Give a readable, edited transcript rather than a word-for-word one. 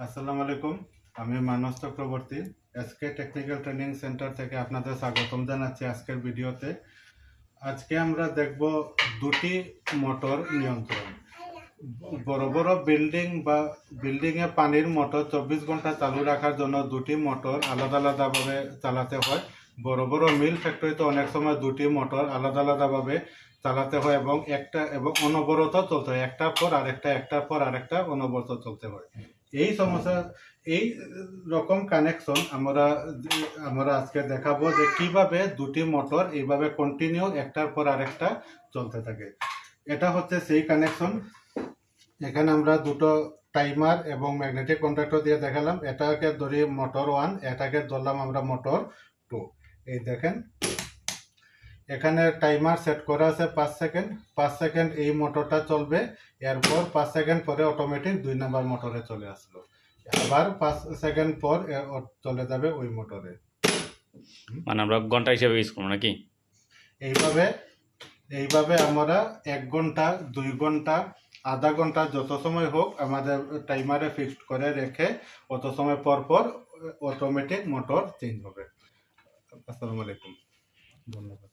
আসসালামু আলাইকুম। আমি Manas Chakraborty SK technical training centre থেকে আপনাদের স্বাগতম জানাচ্ছি আজকের ভিডিওতে। আজকে আমরা দেখব দুটি মোটর নিয়ন্ত্রণ। বড় বড় বিল্ডিংয়ে পানির মোটর 24 ঘন্টা চালু রাখার জন্য দুটি মোটর আলাদা আলাদাভাবে চালাতে হয়। বড় বড় মিল ফ্যাক্টরিতে অনেক সময় দুটি মোটর আলাদা আলাদাভাবে চালাতে হয় এবং অনবরত চলতে হয়, একটার পর আরেকটা অনবরত চলতে হয়। এই রকম কানেকশন আমরা আজকে দেখাবো যে কিভাবে দুটি মোটর এইভাবে কন্টিনিউ একটার পর আরেকটা চলতে থাকে। এটা হচ্ছে সেই কানেকশন। এখানে আমরা দুটো টাইমার এবং ম্যাগনেটিক কন্ট্যাক্টর দিয়ে দেখালাম। এটাকে ধরি মোটর 1, এটাকে ধরলাম আমরা মোটর 2। এই দেখেন এখানে টাইমার সেট করা আছে 5 সেকেন্ড। 5 সেকেন্ড এই মোটরটা চলবে, এরপর 5 সেকেন্ড পরে অটোমেটিক 2 নাম্বার মোটরে চলে আসলো, আবার 5 সেকেন্ড পর চলে যাবে ওই মোটরে। মানে আমরা ঘন্টা হিসেবে ইউজ করবো নাকি? এইভাবে আমরা 1 ঘন্টা, 2 ঘন্টা, আধা ঘন্টা, যত সময় হোক আমাদের টাইমারে ফিক্সড করে রেখে অত সময় পর পর অটোমেটিক মোটর চেঞ্জ হবে। আসসালামু আলাইকুম, ধন্যবাদ।